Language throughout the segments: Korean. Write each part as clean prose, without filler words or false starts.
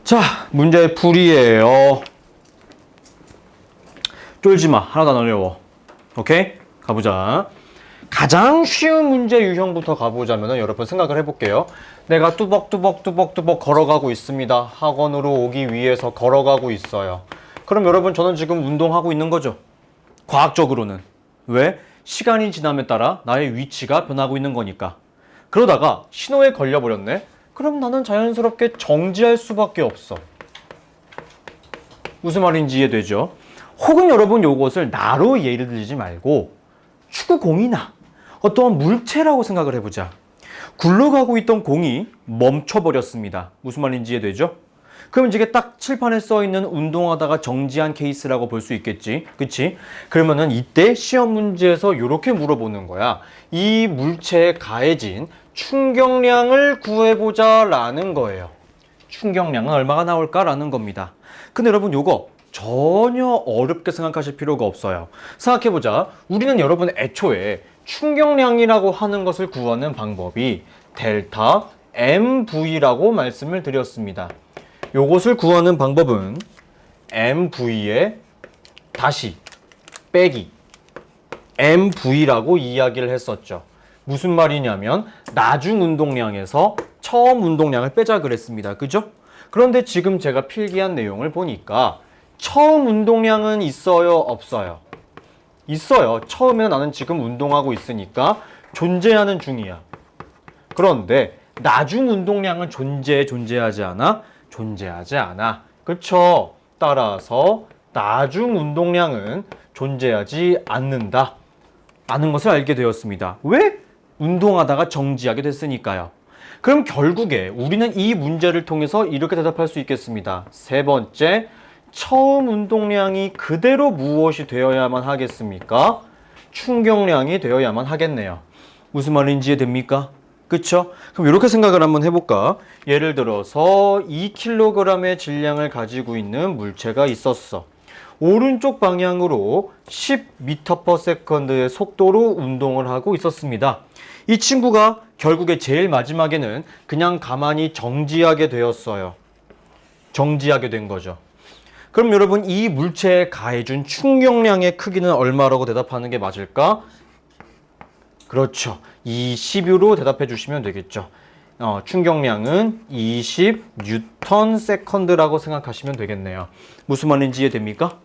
자, 문제 풀이에요. 쫄지마. 하나도 안 어려워. 오케이? 가보자. 가장 쉬운 문제 유형부터 가보자면 여러분 생각을 해볼게요. 내가 뚜벅뚜벅 걸어가고 있습니다. 학원으로 오기 위해서 걸어가고 있어요. 그럼 여러분 저는 지금 운동하고 있는 거죠. 과학적으로는. 왜? 시간이 지남에 따라 나의 위치가 변하고 있는 거니까. 그러다가 신호에 걸려버렸네? 그럼 나는 자연스럽게 정지할 수밖에 없어. 무슨 말인지 이해되죠? 혹은 여러분 요것을 나로 예를 들지 말고 축구공이나 어떠한 물체라고 생각을 해보자. 굴러가고 있던 공이 멈춰버렸습니다. 무슨 말인지 이해되죠? 그럼 이게 딱 칠판에 써있는 운동하다가 정지한 케이스라고 볼 수 있겠지. 그치? 그러면은 이때 시험 문제에서 이렇게 물어보는 거야. 이 물체에 가해진 충격량을 구해보자 라는 거예요. 충격량은 얼마가 나올까라는 겁니다. 근데 여러분 요거 전혀 어렵게 생각하실 필요가 없어요. 생각해보자. 우리는 여러분 애초에 충격량이라고 하는 것을 구하는 방법이 델타 MV라고 말씀을 드렸습니다. 요것을 구하는 방법은 MV에 다시 빼기 MV라고 이야기를 했었죠. 무슨 말이냐면 나중 운동량에서 처음 운동량을 빼자 그랬습니다. 그죠? 그런데 지금 제가 필기한 내용을 보니까 처음 운동량은 있어요? 없어요? 있어요. 처음에 나는 지금 운동하고 있으니까 존재하는 중이야. 그런데 나중 운동량은 존재하지 않아? 존재하지 않아. 그쵸? 따라서 나중 운동량은 존재하지 않는다. 라는 것을 알게 되었습니다. 왜? 운동하다가 정지하게 됐으니까요. 그럼 결국에 우리는 이 문제를 통해서 이렇게 대답할 수 있겠습니다. 세 번째, 처음 운동량이 그대로 무엇이 되어야만 하겠습니까? 충격량이 되어야만 하겠네요. 무슨 말인지 이해됩니까? 그쵸? 그럼 이렇게 생각을 한번 해볼까? 예를 들어서 2kg의 질량을 가지고 있는 물체가 있었어. 오른쪽 방향으로 10m/s의 속도로 운동을 하고 있었습니다. 이 친구가 결국에 제일 마지막에는 그냥 가만히 정지하게 되었어요. 정지하게 된 거죠. 그럼 여러분 이 물체에 가해준 충격량의 크기는 얼마라고 대답하는 게 맞을까? 그렇죠. 20으로 대답해 주시면 되겠죠. 충격량은 20Nm/s라고 생각하시면 되겠네요. 무슨 말인지 이해됩니까?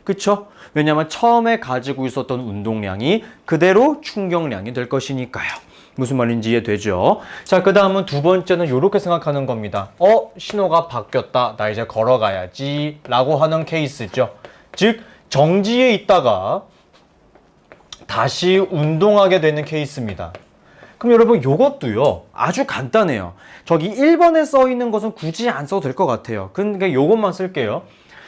그쵸? 왜냐하면 처음에 가지고 있었던 운동량이 그대로 충격량이 될 것이니까요. 무슨 말인지 이해되죠? 자, 그 다음은 두 번째는 이렇게 생각하는 겁니다. 신호가 바뀌었다. 나 이제 걸어가야지. 라고 하는 케이스죠. 즉, 정지에 있다가 다시 운동하게 되는 케이스입니다. 그럼 여러분 이것도요 아주 간단해요. 저기 1번에 써 있는 것은 굳이 안 써도 될 것 같아요. 그러니까 이것만 쓸게요.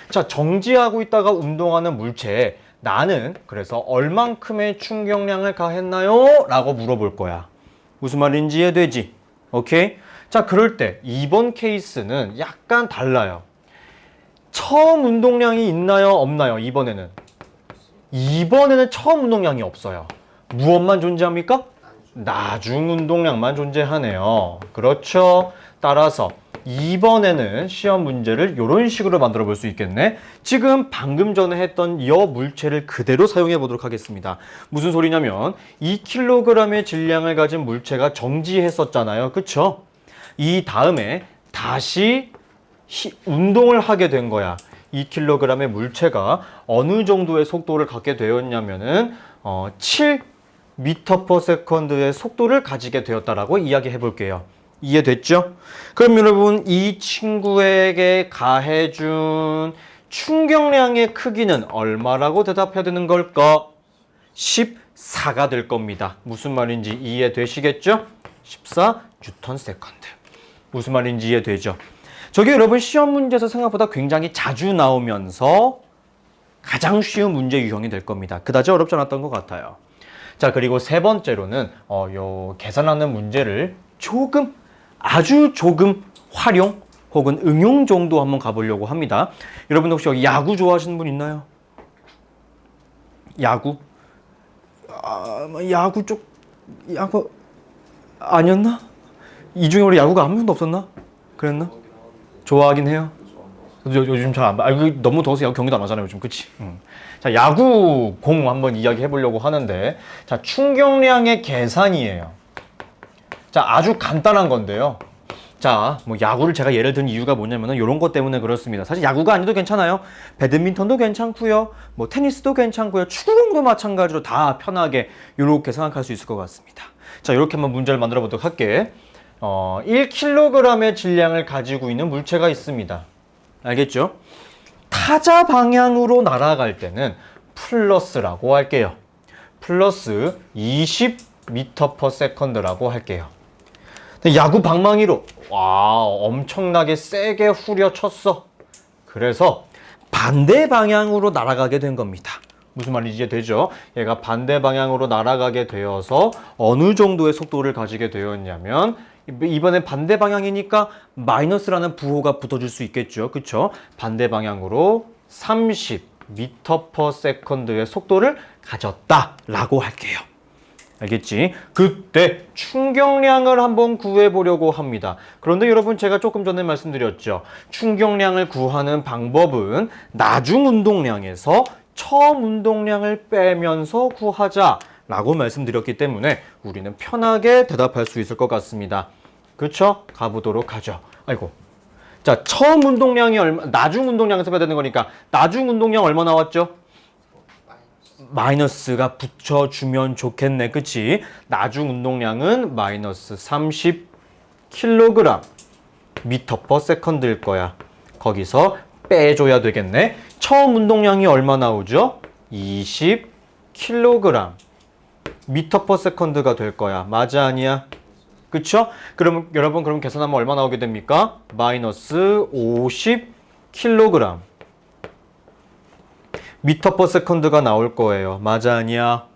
자, 정지하고 있다가 운동하는 물체에 나는 그래서 얼만큼의 충격량을 가했나요? 라고 물어볼 거야. 무슨 말인지 이해되지? 오케이? 자, 그럴 때 2번 케이스는 약간 달라요. 처음 운동량이 있나요? 없나요? 이번에는 처음 운동량이 없어요. 무엇만 존재합니까? 나중 운동량만 존재하네요. 그렇죠? 따라서 2번에는 시험 문제를 이런 식으로 만들어 볼 수 있겠네. 지금 방금 전에 했던 이 물체를 그대로 사용해 보도록 하겠습니다. 무슨 소리냐면 2kg의 질량을 가진 물체가 정지했었잖아요. 그쵸? 이 다음에 다시 운동을 하게 된 거야. 2kg의 물체가 어느 정도의 속도를 갖게 되었냐면은 7m/s의 속도를 가지게 되었다라고 이야기해 볼게요. 이해됐죠? 그럼 여러분 이 친구에게 가해준 충격량의 크기는 얼마라고 대답해야 되는 걸까? 14가 될 겁니다. 무슨 말인지 이해되시겠죠? 14N/s. 무슨 말인지 이해되죠? 저게 여러분 시험 문제에서 생각보다 굉장히 자주 나오면서 가장 쉬운 문제 유형이 될 겁니다. 그다지 어렵지 않았던 것 같아요. 자, 그리고 세 번째로는 요 계산하는 문제를 아주 조금 활용 혹은 응용 정도 한번 가보려고 합니다. 여러분 혹시 여기 야구 좋아하시는 분 있나요? 야구? 야구 아니었나? 이 중에 우리 야구가 아무 명도 없었나? 그랬나? 좋아하긴 해요. 요즘 잘 안 봐. 너무 더워서 야구 경기도 안 하잖아요, 요즘. 그치? 자, 야구 공 한번 이야기해 보려고 하는데, 자, 충격량의 계산이에요. 자, 아주 간단한 건데요. 자, 뭐 야구를 제가 예를 든 이유가 뭐냐면은 이런 것 때문에 그렇습니다. 사실 야구가 아니도 괜찮아요. 배드민턴도 괜찮고요. 뭐 테니스도 괜찮고요. 축구공도 마찬가지로 다 편하게 이렇게 생각할 수 있을 것 같습니다. 자, 이렇게 한번 문제를 만들어 보도록 할게. 1kg의 질량을 가지고 있는 물체가 있습니다. 알겠죠? 타자 방향으로 날아갈 때는 플러스라고 할게요. 플러스 20m/s라고 할게요. 야구 방망이로 엄청나게 세게 후려쳤어. 그래서 반대 방향으로 날아가게 된 겁니다. 무슨 말인지 이해되죠? 얘가 반대 방향으로 날아가게 되어서 어느 정도의 속도를 가지게 되었냐면, 이번엔 반대 방향이니까 마이너스라는 부호가 붙어줄 수 있겠죠. 그쵸? 반대 방향으로 30m/s의 속도를 가졌다라고 할게요. 알겠지? 그때 충격량을 한번 구해보려고 합니다. 그런데 여러분, 제가 조금 전에 말씀드렸죠. 충격량을 구하는 방법은 나중 운동량에서 처음 운동량을 빼면서 구하자라고 말씀드렸기 때문에 우리는 편하게 대답할 수 있을 것 같습니다. 그쵸? 가보도록 하죠. 아이고. 자, 처음 운동량이 나중 운동량에서 빼야 되는 거니까 나중 운동량 얼마 나왔죠? 마이너스가 붙여주면 좋겠네. 그치? 나중 운동량은 마이너스 30kg m/s일 거야. 거기서 빼줘야 되겠네. 처음 운동량이 얼마 나오죠? 20kg m/s가 될 거야. 맞아, 아니야? 그쵸? 그럼 여러분, 그럼 계산하면 얼마 나오게 됩니까? 마이너스 50kg m/s가 나올 거예요. 맞아, 아니야?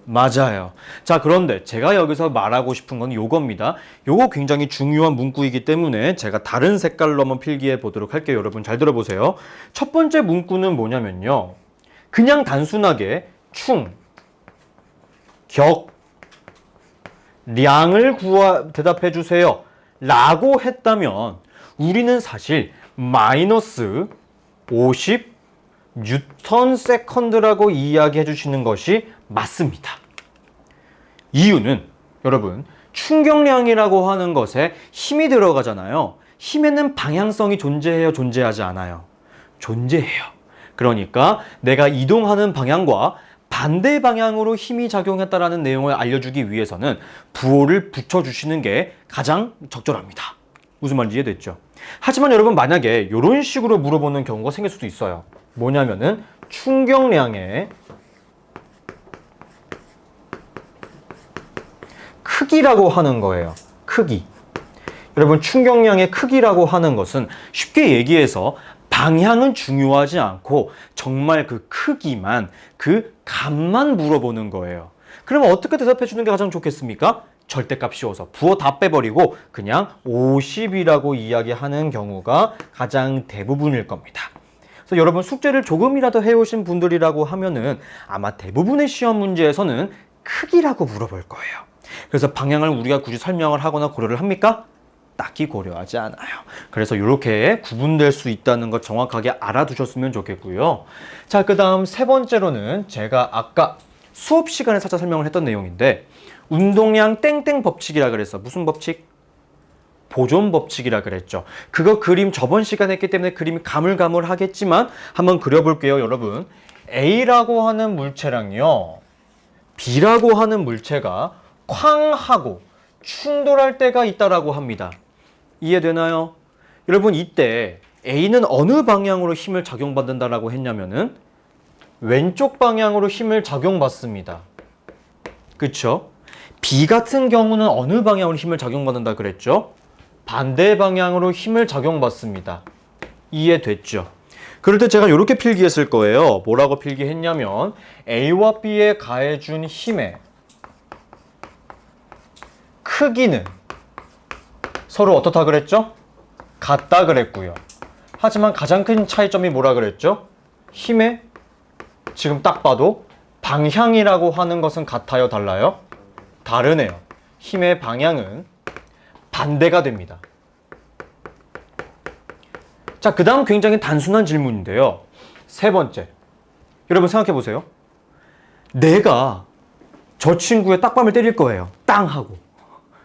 맞아요. 자, 그런데 제가 여기서 말하고 싶은 건 요겁니다. 요거 굉장히 중요한 문구이기 때문에 제가 다른 색깔로 한번 필기해 보도록 할게요. 여러분 잘 들어보세요. 첫 번째 문구는 뭐냐면요. 그냥 단순하게 충, 격, 량을 대답해 주세요 라고 했다면 우리는 사실 마이너스 50 뉴턴 세컨드라고 이야기해 주시는 것이 맞습니다. 이유는 여러분, 충격량이라고 하는 것에 힘이 들어가잖아요. 힘에는 방향성이 존재해요, 존재하지 않아요? 존재해요. 그러니까 내가 이동하는 방향과 반대 방향으로 힘이 작용했다라는 내용을 알려주기 위해서는 부호를 붙여주시는 게 가장 적절합니다. 무슨 말인지 이해됐죠? 하지만 여러분, 만약에 이런 식으로 물어보는 경우가 생길 수도 있어요. 뭐냐면은 충격량의 크기라고 하는 거예요. 크기. 여러분, 충격량의 크기라고 하는 것은 쉽게 얘기해서 방향은 중요하지 않고 정말 그 크기만, 그 값만 물어보는 거예요. 그러면 어떻게 대답해 주는 게 가장 좋겠습니까? 절대값 씌워서 부호 다 빼버리고 그냥 50이라고 이야기하는 경우가 가장 대부분일 겁니다. 그래서 여러분, 숙제를 조금이라도 해오신 분들이라고 하면은 아마 대부분의 시험 문제에서는 크기라고 물어볼 거예요. 그래서 방향을 우리가 굳이 설명을 하거나 고려를 합니까? 딱히 고려하지 않아요. 그래서 이렇게 구분될 수 있다는 것 정확하게 알아두셨으면 좋겠고요. 자, 그 다음 세 번째로는 제가 아까 수업 시간에 살짝 설명을 했던 내용인데, 운동량 땡땡 법칙이라 그랬어. 무슨 법칙? 보존 법칙이라 그랬죠. 그거 그림 저번 시간에 했기 때문에 그림이 가물가물하겠지만 한번 그려볼게요, 여러분. A라고 하는 물체랑요, B라고 하는 물체가 쾅 하고 충돌할 때가 있다라고 합니다. 이해되나요? 여러분, 이때 A는 어느 방향으로 힘을 작용받는다라고 했냐면은 왼쪽 방향으로 힘을 작용받습니다. 그쵸? B 같은 경우는 어느 방향으로 힘을 작용받는다 그랬죠? 반대 방향으로 힘을 작용받습니다. 이해됐죠? 그럴 때 제가 이렇게 필기했을 거예요. 뭐라고 필기했냐면 A와 B에 가해준 힘의 크기는 서로 어떻다 그랬죠? 같다 그랬고요. 하지만 가장 큰 차이점이 뭐라 그랬죠? 힘의, 지금 딱 봐도 방향이라고 하는 것은 같아요, 달라요? 다르네요. 힘의 방향은 반대가 됩니다. 자, 그 다음 굉장히 단순한 질문인데요. 세 번째. 여러분 생각해 보세요. 내가 저 친구의 딱밤을 때릴 거예요. 땅 하고.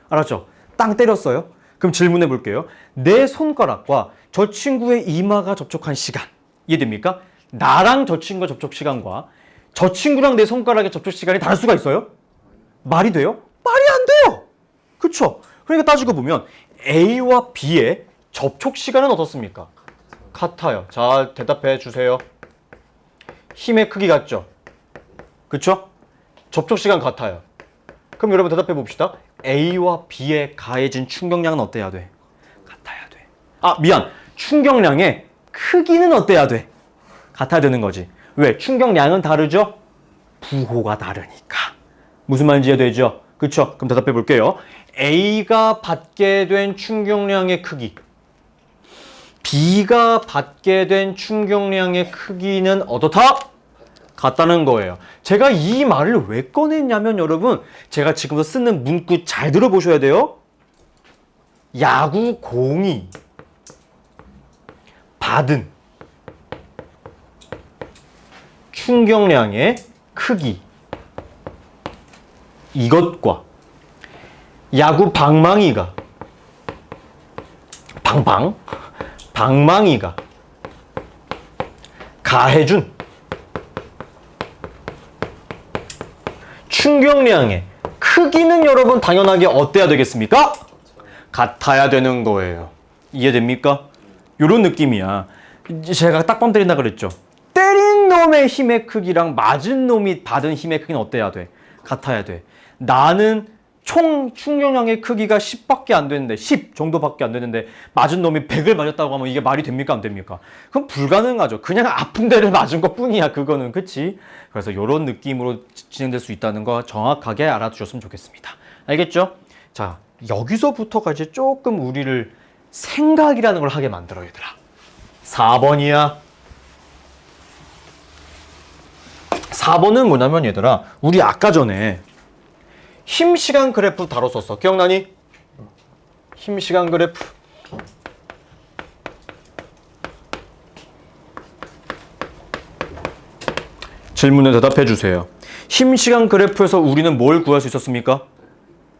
알았죠? 땅 때렸어요. 그럼 질문해 볼게요. 내 손가락과 저 친구의 이마가 접촉한 시간. 이해됩니까? 나랑 저 친구가 접촉 시간과 저 친구랑 내 손가락의 접촉 시간이 다를 수가 있어요? 말이 돼요? 말이 안 돼요. 그쵸? 그러니까 따지고 보면 A와 B의 접촉 시간은 어떻습니까? 같아요. 자, 대답해 주세요. 힘의 크기 같죠? 그쵸? 접촉 시간 같아요. 그럼 여러분 대답해 봅시다. A와 B에 가해진 충격량은 어때야 돼? 같아야 돼. 아, 미안. 충격량의 크기는 어때야 돼? 같아야 되는 거지. 왜? 충격량은 다르죠? 부호가 다르니까. 무슨 말인지 이해되죠? 그쵸? 그럼 대답해 볼게요. A가 받게 된 충격량의 크기, B가 받게 된 충격량의 크기는 어떻다? 같다는 거예요. 제가 이 말을 왜 꺼냈냐면 여러분, 제가 지금부터 쓰는 문구 잘 들어보셔야 돼요. 야구 공이 받은 충격량의 크기, 이것과 야구 방망이가 방망이가 가해준 충격량의 크기는 여러분 당연하게 어때야 되겠습니까? 같아야 되는 거예요. 이해됩니까? 이런 느낌이야. 제가 딱밤 때린다 그랬죠. 때린 놈의 힘의 크기랑 맞은 놈이 받은 힘의 크기는 어때야 돼? 같아야 돼. 나는 총 충격량의 크기가 10밖에 안 되는데 10 정도밖에 안 되는데 맞은 놈이 100을 맞았다고 하면 이게 말이 됩니까? 안 됩니까? 그럼 불가능하죠. 그냥 아픈 데를 맞은 것 뿐이야. 그거는. 그치? 그래서 이런 느낌으로 진행될 수 있다는 거 정확하게 알아두셨으면 좋겠습니다. 알겠죠? 자, 여기서부터가 이제 조금 우리를 생각이라는 걸 하게 만들어 얘들아. 4번이야. 4번은 뭐냐면 얘들아, 우리 아까 전에 힘시간 그래프 다뤘었어. 기억나니? 힘시간 그래프. 질문에 대답해 주세요. 힘시간 그래프에서 우리는 뭘 구할 수 있었습니까?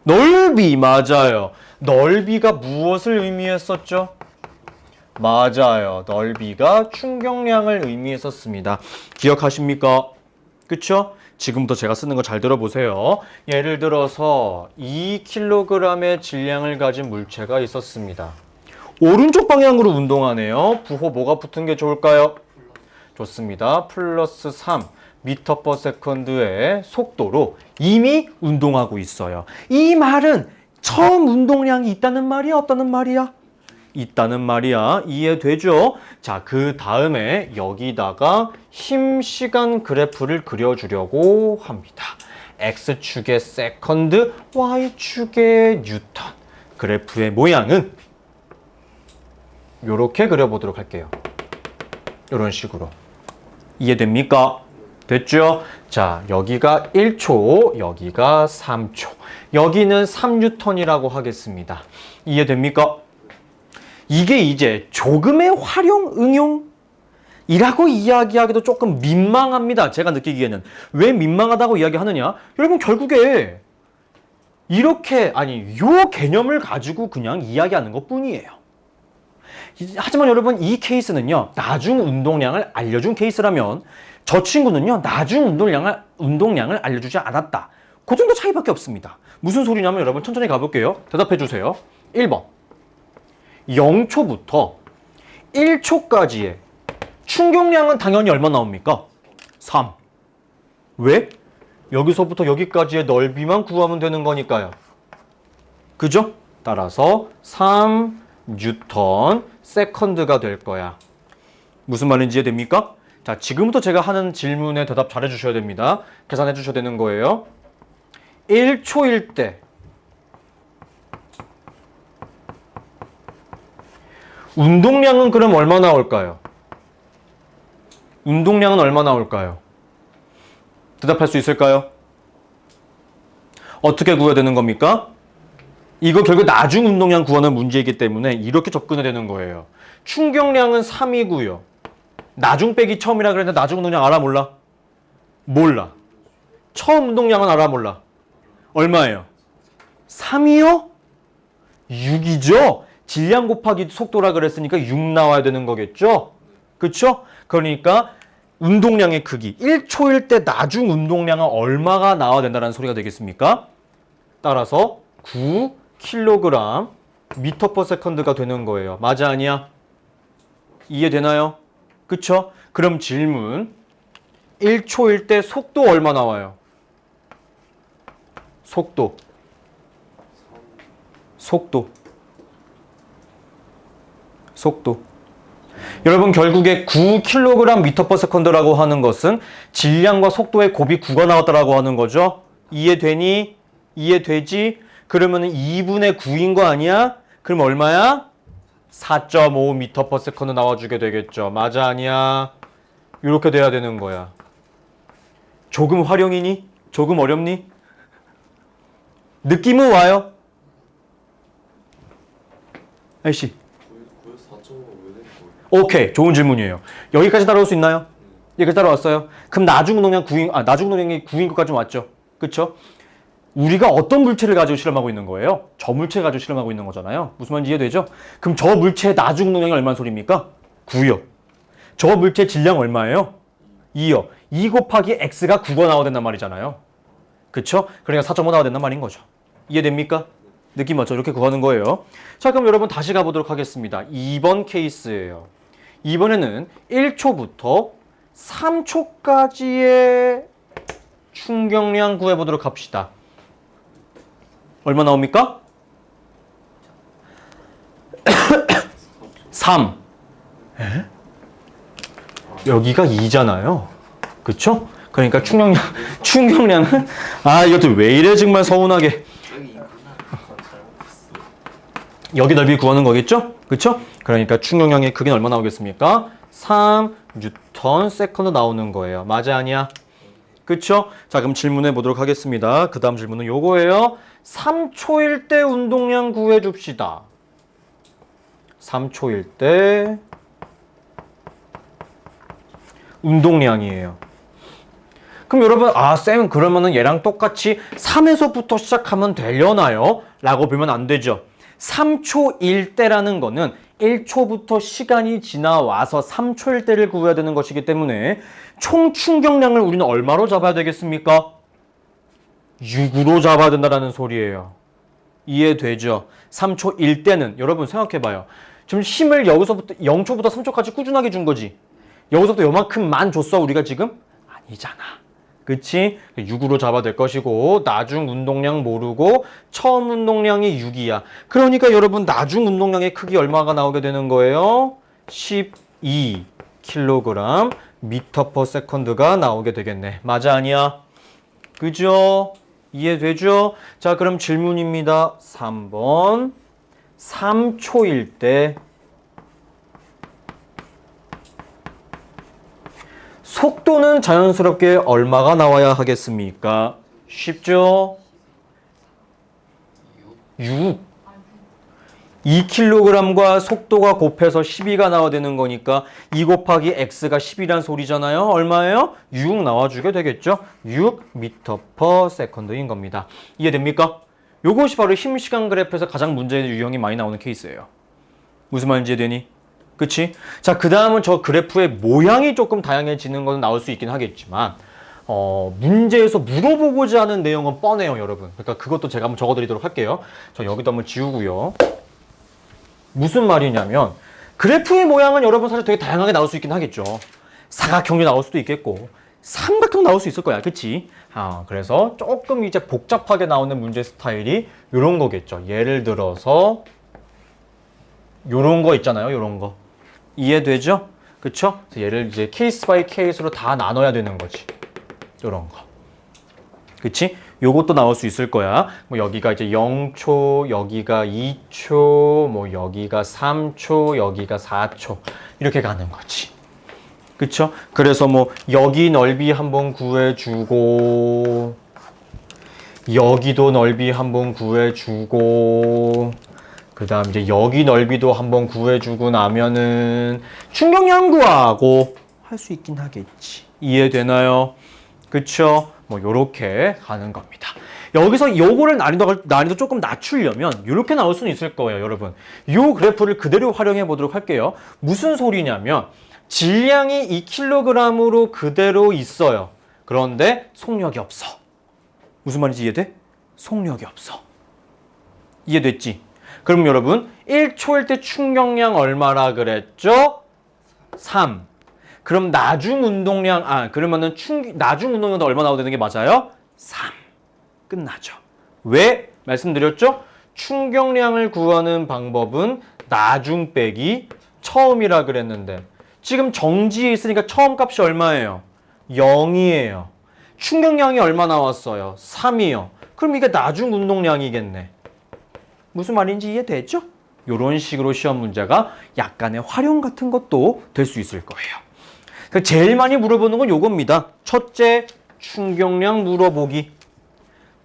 넓이. 맞아요. 넓이가 무엇을 의미했었죠? 맞아요. 넓이가 충격량을 의미했었습니다. 기억하십니까? 그쵸? 지금부터 제가 쓰는 거 잘 들어보세요. 예를 들어서 2kg의 질량을 가진 물체가 있었습니다. 오른쪽 방향으로 운동하네요. 부호 뭐가 붙은 게 좋을까요? 좋습니다. 플러스 3 미터 퍼 세컨드의 속도로 이미 운동하고 있어요. 이 말은 처음 운동량이 있다는 말이야? 없다는 말이야? 있다는 말이야. 이해되죠? 자, 그 다음에 여기다가 힘 시간 그래프를 그려주려고 합니다. X축의 세컨드, Y축의 뉴턴. 그래프의 모양은 이렇게 그려보도록 할게요. 이런 식으로. 이해됩니까? 됐죠? 자, 여기가 1초, 여기가 3초. 여기는 3뉴턴이라고 하겠습니다. 이해됩니까? 이게 이제 조금의 활용, 응용이라고 이야기하기도 조금 민망합니다. 제가 느끼기에는. 왜 민망하다고 이야기하느냐? 여러분 결국에 이렇게, 아니, 요 개념을 가지고 그냥 이야기하는 것 뿐이에요. 하지만 여러분 이 케이스는요, 나중 운동량을 알려준 케이스라면 저 친구는요, 나중 운동량을 알려주지 않았다. 그 정도 차이밖에 없습니다. 무슨 소리냐면 여러분 천천히 가볼게요. 대답해 주세요. 1번. 0초부터 1초까지의 충격량은 당연히 얼마 나옵니까? 3. 왜? 여기서부터 여기까지의 넓이만 구하면 되는 거니까요. 그죠? 따라서 3 뉴턴 세컨드가 될 거야. 무슨 말인지 이해됩니까? 자, 지금부터 제가 하는 질문에 대답 잘 해주셔야 됩니다. 계산해 주셔야 되는 거예요. 1초일 때 운동량은 그럼 얼마 나올까요? 운동량은 얼마 나올까요? 대답할 수 있을까요? 어떻게 구해야 되는 겁니까? 이거 결국 나중 운동량 구하는 문제이기 때문에 이렇게 접근해야 되는 거예요. 충격량은 3이고요. 나중 빼기 처음이라 그랬는데 나중 운동량 알아 몰라? 몰라. 처음 운동량은 알아 몰라? 얼마예요? 3이요? 6이죠? 질량 곱하기 속도라 그랬으니까 6 나와야 되는 거겠죠? 그쵸? 그러니까 운동량의 크기 1초일 때 나중 운동량은 얼마가 나와야 된다는 소리가 되겠습니까? 따라서 9kg m/s가 되는 거예요. 맞아 아니야? 이해되나요? 그쵸? 그럼 질문 1초일 때 속도 얼마 나와요? 속도 여러분 결국에 9kg m/s라고 하는 것은 질량과 속도의 곱이 9가 나왔다라고 하는 거죠. 이해되니? 이해되지? 그러면 2분의 9인 거 아니야? 그럼 얼마야? 4.5m/s 나와주게 되겠죠. 맞아 아니야? 이렇게 돼야 되는 거야. 조금 활용이니? 조금 어렵니? 느낌은 와요? 아이씨. 오케이, 좋은 질문이에요. 여기까지 따라올 수 있나요? 여기까지 따라왔어요. 그럼 나중 운동량 9인, 나중 운동량이 9인 것까지 왔죠? 그쵸? 우리가 어떤 물체를 가지고 실험하고 있는 거예요? 저 물체 가지고 실험하고 있는 거잖아요. 무슨 말인지 이해되죠? 그럼 저 물체의 나중 운동량이 얼마나 소리입니까? 9요. 저 물체 질량 얼마예요? 2요. 2 곱하기 x가 9가 나와야 된단 말이잖아요. 그쵸? 그러니까 4.5 나와야 된단 말인 거죠. 이해됩니까? 느낌 맞죠? 이렇게 구하는 거예요. 자, 그럼 여러분 다시 가보도록 하겠습니다. 2번 케이스예요. 이번에는 1초부터 3초까지의 충격량 구해보도록 합시다. 얼마 나옵니까? 3. 에? 여기가 2잖아요. 그쵸? 그러니까 충격량은 이것도 왜 이래 정말 서운하게. 여기 넓이 구하는 거겠죠? 그쵸? 그러니까 충격량의 크기는 얼마 나오겠습니까? 3N/s 나오는 거예요. 맞아 아니야? 그쵸? 자, 그럼 질문해 보도록 하겠습니다. 그 다음 질문은 요거예요. 3초일 때 운동량 구해 줍시다. 3초일 때 운동량이에요. 그럼 여러분, 쌤 그러면은 얘랑 똑같이 3에서부터 시작하면 되려나요? 라고 보면 안 되죠. 3초일 때라는 거는 1초부터 시간이 지나와서 3초일 때를 구해야 되는 것이기 때문에 총 충격량을 우리는 얼마로 잡아야 되겠습니까? 6으로 잡아야 된다는 소리예요. 이해되죠? 3초일 때는 여러분 생각해봐요. 지금 힘을 여기서부터 0초부터 3초까지 꾸준하게 준 거지. 여기서부터 요만큼만 줬어 우리가 지금? 아니잖아. 그치? 6으로 잡아야 될 것이고 나중 운동량 모르고 처음 운동량이 6이야. 그러니까 여러분 나중 운동량의 크기 얼마가 나오게 되는 거예요? 12kg m/s가 나오게 되겠네. 맞아 아니야? 그죠? 이해되죠? 자, 그럼 질문입니다. 3번 3초일 때 속도는 자연스럽게 얼마가 나와야 하겠습니까? 쉽죠? 6. 2kg과 속도가 곱해서 12가 나와야 되는 거니까 2 곱하기 x가 10이란 소리잖아요. 얼마예요? 6 나와주게 되겠죠? 6m/s인 겁니다. 이해됩니까? 요것이 바로 힘시간 그래프에서 가장 문제 유형이 많이 나오는 케이스예요. 무슨 말인지 이해되니? 그치? 자, 그 다음은 저 그래프의 모양이 조금 다양해지는 건 나올 수 있긴 하겠지만 문제에서 물어보고자 하는 내용은 뻔해요, 여러분. 그러니까 그것도 제가 한번 적어드리도록 할게요. 저 여기도 한번 지우고요. 무슨 말이냐면 그래프의 모양은 여러분 사실 되게 다양하게 나올 수 있긴 하겠죠. 사각형이 나올 수도 있겠고 삼각형 나올 수 있을 거야, 그치? 그래서 조금 이제 복잡하게 나오는 문제 스타일이 이런 거겠죠. 예를 들어서 요런 거 있잖아요, 요런 거. 이해되죠? 그쵸? 얘를 이제 케이스 바이 케이스로 다 나눠야 되는 거지. 요런 거. 그치? 요것도 나올 수 있을 거야. 뭐 여기가 이제 0초, 여기가 2초, 뭐 여기가 3초, 여기가 4초. 이렇게 가는 거지. 그쵸? 그래서 뭐 여기 넓이 한번 구해주고 여기도 넓이 한번 구해주고 그 다음 이제 여기 넓이도 한번 구해주고 나면은 충격량 구하고 할 수 있긴 하겠지. 이해되나요? 그쵸? 뭐 요렇게 가는 겁니다. 여기서 요거를 난이도 조금 낮추려면 요렇게 나올 수는 있을 거예요, 여러분. 요 그래프를 그대로 활용해 보도록 할게요. 무슨 소리냐면 질량이 2kg으로 그대로 있어요. 그런데 속력이 없어. 무슨 말인지 이해돼? 속력이 없어. 이해됐지? 그럼 여러분 1초일 때 충격량 얼마라 그랬죠? 3. 그럼 나중 운동량 그러면은 나중 운동량도 얼마 나오야 되는 게 맞아요? 3. 끝나죠. 왜? 말씀드렸죠? 충격량을 구하는 방법은 나중 빼기 처음이라 그랬는데 지금 정지에 있으니까 처음 값이 얼마예요? 0이에요. 충격량이 얼마 나왔어요? 3이요. 그럼 이게 나중 운동량이겠네. 무슨 말인지 이해되죠? 이런 식으로 시험 문제가 약간의 활용 같은 것도 될 수 있을 거예요. 제일 많이 물어보는 건 요겁니다. 첫째, 충격량 물어보기.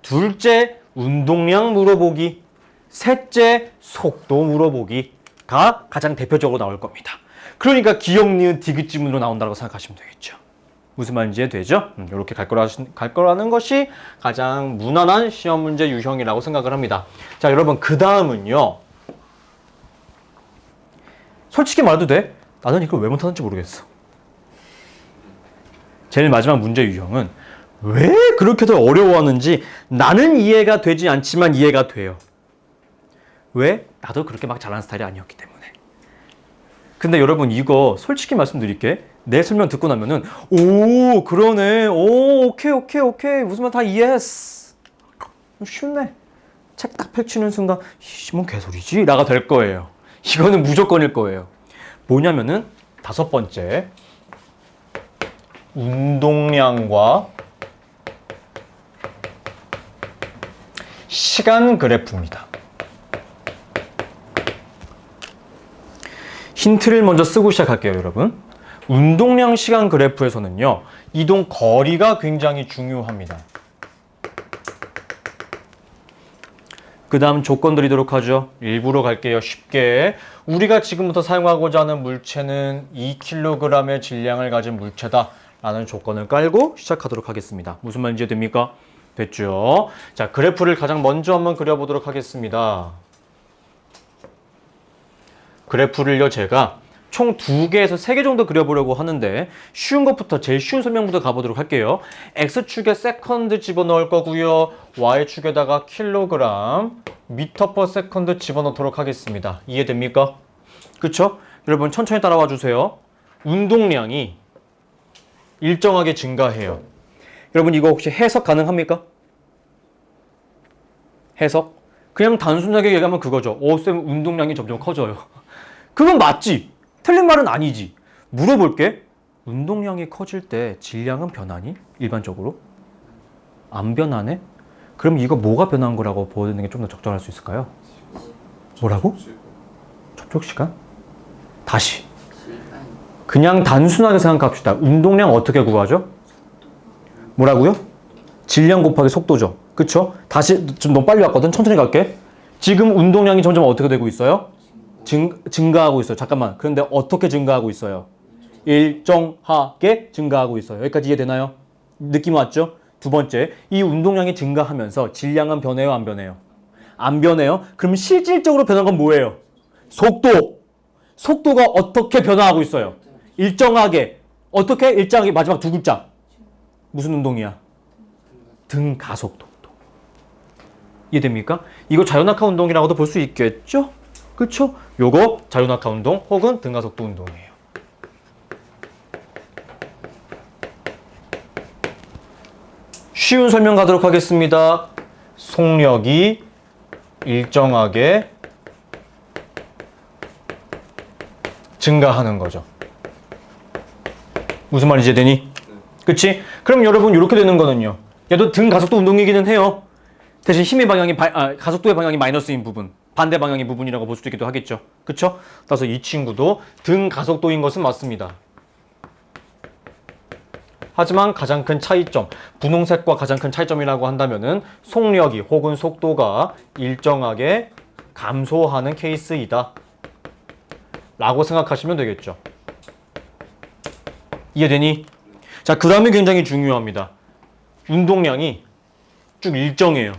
둘째, 운동량 물어보기. 셋째, 속도 물어보기가 가장 대표적으로 나올 겁니다. 그러니까 기억, 니은, 디귿 지문으로 나온다고 생각하시면 되겠죠. 무슨 말인지 이해되죠? 이렇게 갈 거라는 것이 가장 무난한 시험 문제 유형이라고 생각을 합니다. 자, 여러분, 그 다음은요. 솔직히 말해도 돼? 나는 이걸 왜 못하는지 모르겠어. 제일 마지막 문제 유형은 왜 그렇게들 어려워하는지 나는 이해가 되지 않지만 이해가 돼요. 왜? 나도 그렇게 막 잘하는 스타일이 아니었기 때문에. 근데 여러분 이거 솔직히 말씀드릴게. 내 설명 듣고 나면은 오 그러네. 오 오케이 무슨 말 다 이해했어. 쉽네. 책 딱 펼치는 순간 뭔 개소리지? 라가 될 거예요. 이거는 무조건일 거예요. 뭐냐면은 5번째 운동량과 시간 그래프입니다. 힌트를 먼저 쓰고 시작할게요, 여러분. 운동량 시간 그래프에서는요, 이동 거리가 굉장히 중요합니다. 그 다음 조건 드리도록 하죠. 일부러 갈게요. 쉽게. 우리가 지금부터 사용하고자 하는 물체는 2kg의 질량을 가진 물체다 라는 조건을 깔고 시작하도록 하겠습니다. 무슨 말인지 됩니까? 됐죠? 자, 그래프를 가장 먼저 한번 그려보도록 하겠습니다. 그래프를요, 제가 총 2개에서 3개 정도 그려보려고 하는데 쉬운 것부터, 제일 쉬운 설명부터 가보도록 할게요. X축에 세컨드 집어넣을 거고요. Y축에다가 킬로그램, 미터 퍼 세컨드 집어넣도록 하겠습니다. 이해됩니까? 그쵸? 여러분 천천히 따라와 주세요. 운동량이 일정하게 증가해요. 여러분 이거 혹시 해석 가능합니까? 해석? 그냥 단순하게 얘기하면 그거죠. 쌤 운동량이 점점 커져요. 그건 맞지? 틀린 말은 아니지. 물어볼게. 운동량이 커질 때 질량은 변하니? 일반적으로? 안 변하네? 그럼 이거 뭐가 변한 거라고 보여드리는 게 좀 더 적절할 수 있을까요? 뭐라고? 접촉시간? 다시. 그냥 단순하게 생각합시다. 운동량 어떻게 구하죠? 뭐라고요? 질량 곱하기 속도죠. 그쵸? 다시 좀 너무 빨리 왔거든. 천천히 갈게. 지금 운동량이 점점 어떻게 되고 있어요? 증가하고 있어요. 잠깐만. 그런데 어떻게 증가하고 있어요? 일정하게 증가하고 있어요. 여기까지 이해되나요? 느낌 왔죠? 두 번째, 이 운동량이 증가하면서 질량은 변해요, 안 변해요? 안 변해요? 그럼 실질적으로 변한 건 뭐예요? 속도! 속도가 어떻게 변화하고 있어요? 일정하게. 어떻게? 일정하게. 마지막 2글자. 무슨 운동이야? 등가속도 운동. 이해됩니까? 이거 자유낙하 운동이라고도 볼 수 있겠죠? 그쵸? 요거 자유낙하 운동 혹은 등가속도 운동이에요. 쉬운 설명 가도록 하겠습니다. 속력이 일정하게 증가하는 거죠. 무슨 말인지 되니? 그치? 그럼 여러분 이렇게 되는 거는요. 얘도 등가속도 운동이기는 해요. 대신 힘의 방향이 가속도의 방향이 마이너스인 부분, 반대 방향의 부분이라고 볼 수도 있기도 하겠죠. 그쵸? 따라서 이 친구도 등가속도인 것은 맞습니다. 하지만 가장 큰 차이점, 분홍색과 가장 큰 차이점이라고 한다면은 속력이 혹은 속도가 일정하게 감소하는 케이스이다 라고 생각하시면 되겠죠. 이해되니? 자, 그 다음이 굉장히 중요합니다. 운동량이 쭉 일정해요.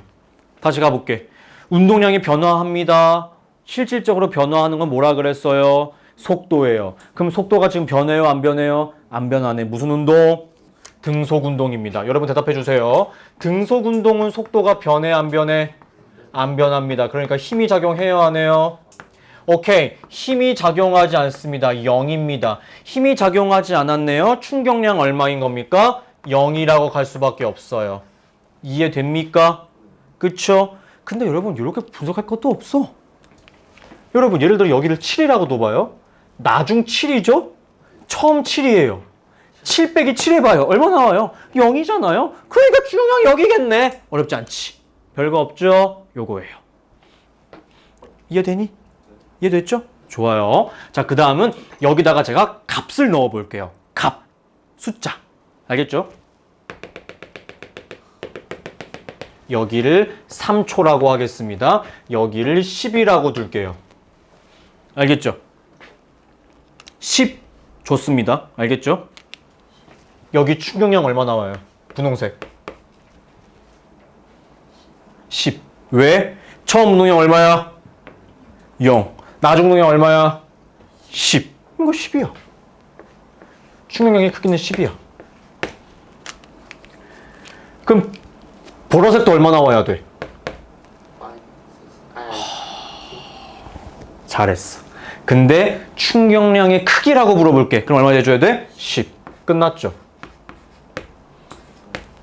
다시 가볼게. 운동량이 변화합니다. 실질적으로 변화하는 건 뭐라 그랬어요? 속도예요. 그럼 속도가 지금 변해요? 안 변해요? 안 변하네. 무슨 운동? 등속 운동입니다. 여러분 대답해 주세요. 등속 운동은 속도가 변해? 안 변해? 안 변합니다. 그러니까 힘이 작용해요? 안 해요? 오케이. 힘이 작용하지 않습니다. 0입니다. 힘이 작용하지 않았네요. 충격량 얼마인 겁니까? 0이라고 갈 수밖에 없어요. 이해됩니까? 그쵸? 근데 여러분 이렇게 분석할 것도 없어. 여러분 예를 들어 여기를 7이라고 둬봐요. 나중 7이죠? 처음 7이에요. 7 빼기 7 해봐요. 얼마 나와요? 0이잖아요? 그러니까 충격량 여기겠네. 어렵지 않지? 별거 없죠? 요거예요. 이해되니? 이해됐죠? 좋아요. 자, 그 다음은 여기다가 제가 값을 넣어 볼게요. 값, 숫자. 알겠죠? 여기를 3초라고 하겠습니다. 여기를 10이라고 둘게요. 알겠죠? 10 좋습니다. 알겠죠? 여기 충격량 얼마 나와요? 분홍색 10. 왜? 처음 운동량 얼마야? 0. 나중 운동량 얼마야? 10. 이거 10이야. 충격량의 크기는 10이야. 그럼 보라색도 얼마 나와야 돼? 잘했어. 근데 충격량의 크기라고 물어볼게. 그럼 얼마 내줘야 돼? 10. 끝났죠.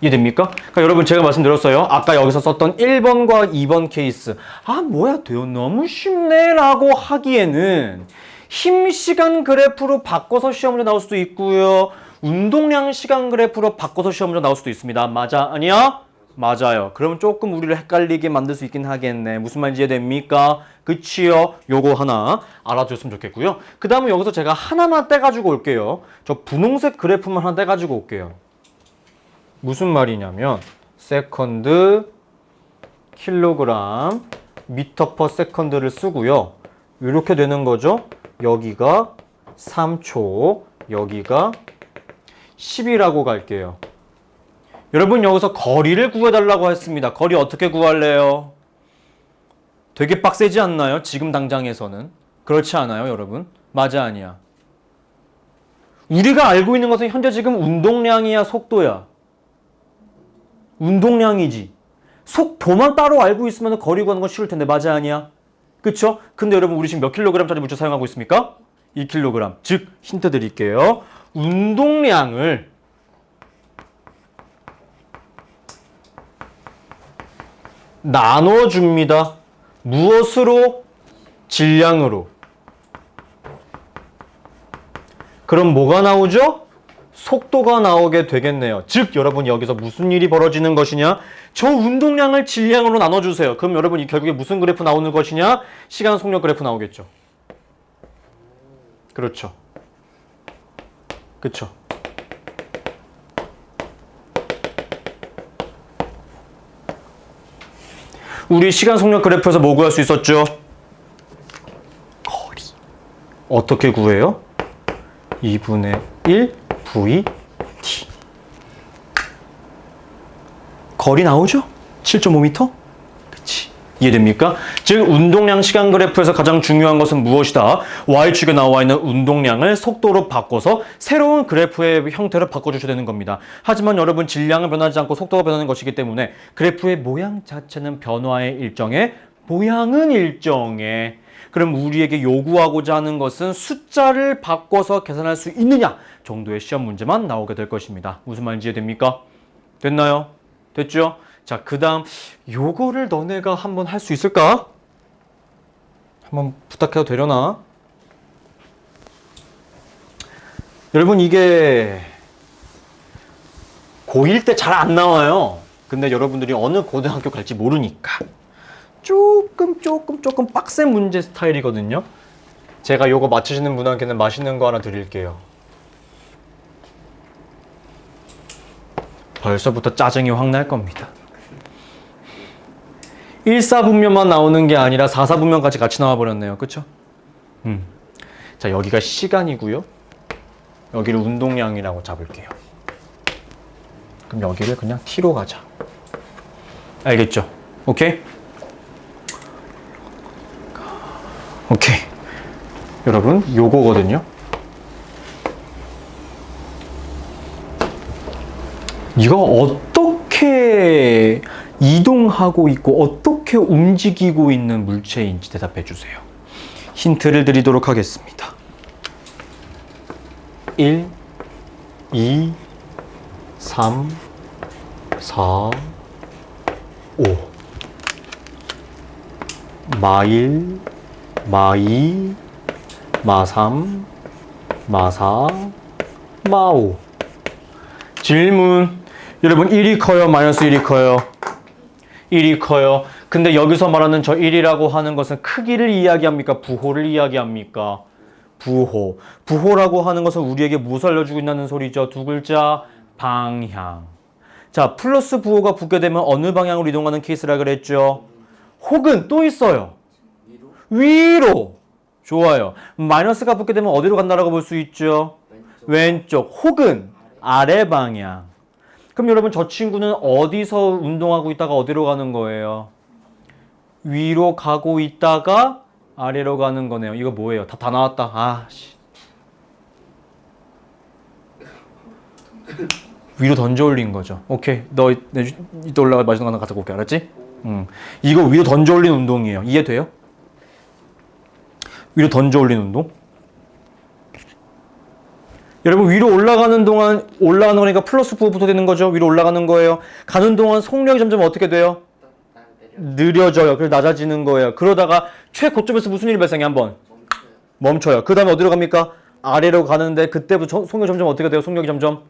이해됩니까? 그러니까 여러분 제가 말씀드렸어요. 아까 여기서 썼던 1번과 2번 케이스. 아 뭐야 돼요? 너무 쉽네 라고 하기에는 힘 시간 그래프로 바꿔서 시험 문제 나올 수도 있고요. 운동량 시간 그래프로 바꿔서 시험 문제 나올 수도 있습니다. 맞아? 아니야? 맞아요. 그러면 조금 우리를 헷갈리게 만들 수 있긴 하겠네. 무슨 말인지 이해됩니까? 그치요? 요거 하나 알아주셨으면 좋겠고요. 그 다음에 여기서 제가 하나만 떼가지고 올게요. 저 분홍색 그래프만 하나 떼가지고 올게요. 무슨 말이냐면 세컨드, 킬로그램, 미터 퍼 세컨드를 쓰고요. 이렇게 되는 거죠. 여기가 3초, 여기가 10이라고 갈게요. 여러분 여기서 거리를 구해달라고 했습니다. 거리 어떻게 구할래요? 되게 빡세지 않나요? 지금 당장에서는. 그렇지 않아요, 여러분? 맞아, 아니야? 우리가 알고 있는 것은 현재 지금 운동량이야, 속도야? 운동량이지. 속도만 따로 알고 있으면 거리 구하는 건 쉬울 텐데, 맞아, 아니야? 그쵸? 근데 여러분 우리 지금 몇 킬로그램짜리 물질 사용하고 있습니까? 2킬로그램. 즉, 힌트 드릴게요. 운동량을 나눠줍니다. 무엇으로? 질량으로. 그럼 뭐가 나오죠? 속도가 나오게 되겠네요. 즉 여러분 여기서 무슨 일이 벌어지는 것이냐? 저 운동량을 질량으로 나눠주세요. 그럼 여러분 이 결국에 무슨 그래프 나오는 것이냐? 시간 속력 그래프 나오겠죠. 그렇죠. 그쵸. 우리 시간 속력 그래프에서 뭐 구할 수 있었죠? 거리. 어떻게 구해요? 2분의 1 VT. 거리 나오죠? 7.5m? 그치. 이해됩니까? 즉 운동량 시간 그래프에서 가장 중요한 것은 무엇이다? Y축에 나와 있는 운동량을 속도로 바꿔서 새로운 그래프의 형태로 바꿔주셔야 되는 겁니다. 하지만 여러분 질량은 변하지 않고 속도가 변하는 것이기 때문에 그래프의 모양 자체는 변화의 일정에 모양은 일정에. 그럼 우리에게 요구하고자 하는 것은 숫자를 바꿔서 계산할 수 있느냐 정도의 시험 문제만 나오게 될 것입니다. 무슨 말인지 이해됩니까? 됐나요? 됐죠? 자, 그 다음 요거를 너네가 한번 할 수 있을까? 한번 부탁해도 되려나? 여러분 이게 고1 때 잘 안 나와요. 근데 여러분들이 어느 고등학교 갈지 모르니까 조금 빡센 문제 스타일이거든요. 제가 요거 맞추시는 분한테는 맛있는 거 하나 드릴게요. 벌써부터 짜증이 확 날 겁니다. 1사분면만 나오는 게 아니라 4사분면까지 같이 나와버렸네요. 그쵸? 자, 여기가 시간이고요. 여기를 운동량이라고 잡을게요. 그럼 여기를 그냥 t로 가자. 알겠죠? 오케이? 오케이. 여러분, 요거거든요. 이거 어떻게 이동하고 있고 어떻게 움직이고 있는 물체인지 대답해 주세요. 힌트를 드리도록 하겠습니다. 1, 2, 3, 4, 5. 마1, 마2, 마3, 마4, 마5. 질문. 여러분 1이 커요? 마이너스 1이 커요? 1이 커요. 근데 여기서 말하는 저 1이라고 하는 것은 크기를 이야기합니까? 부호를 이야기합니까? 부호. 부호라고 하는 것은 우리에게 무엇을 알려주고 있다는 소리죠? 두 글자, 방향. 자, 플러스 부호가 붙게 되면 어느 방향으로 이동하는 케이스라 그랬죠? 혹은 또 있어요. 위로. 좋아요. 마이너스가 붙게 되면 어디로 간다라고 볼 수 있죠? 왼쪽. 혹은 아래 방향. 그럼 여러분 저 친구는 어디서 운동하고 있다가 어디로 가는 거예요? 위로 가고 있다가 아래로 가는 거네요. 이거 뭐예요? 다 나왔다. 아씨. 위로 던져 올린 거죠. 오케이. 너 이따 올라가 맛있는 거 하나 갖다 올게. 알았지? 이거 위로 던져 올린 운동이에요. 이해돼요? 위로 던져 올린 운동? 여러분 위로 올라가는 동안 올라가는 거니까 플러스 부호부터 되는 거죠. 위로 올라가는 거예요. 가는 동안 속력이 점점 어떻게 돼요? 느려져요. 그래서 낮아지는 거예요. 그러다가 최고점에서 무슨 일이 발생해? 한번 멈춰요. 그 다음에 어디로 갑니까? 아래로 가는데 그때부터 속력이 점점 어떻게 돼요? 속력이 점점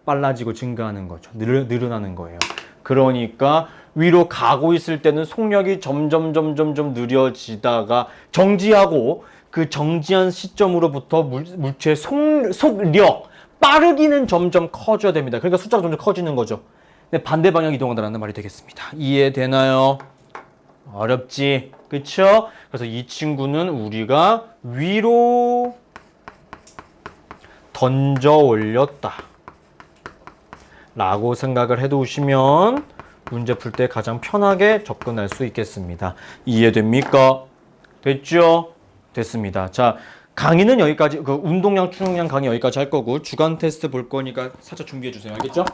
빨라지고 증가하는 거죠. 늘어나는 거예요. 그러니까 위로 가고 있을 때는 속력이 점점 느려지다가 정지하고 그 정지한 시점으로부터 물체의 속력, 빠르기는 점점 커져야 됩니다. 그러니까 숫자가 점점 커지는 거죠. 근데 반대 방향 이동한다는 말이 되겠습니다. 이해되나요? 어렵지? 그쵸? 그래서 이 친구는 우리가 위로 던져 올렸다 라고 생각을 해두시면 문제 풀 때 가장 편하게 접근할 수 있겠습니다. 이해됩니까? 됐죠? 됐습니다. 자, 강의는 여기까지, 그 운동량, 추능량 강의 여기까지 할 거고 주간 테스트 볼 거니까 살짝 준비해 주세요. 알겠죠?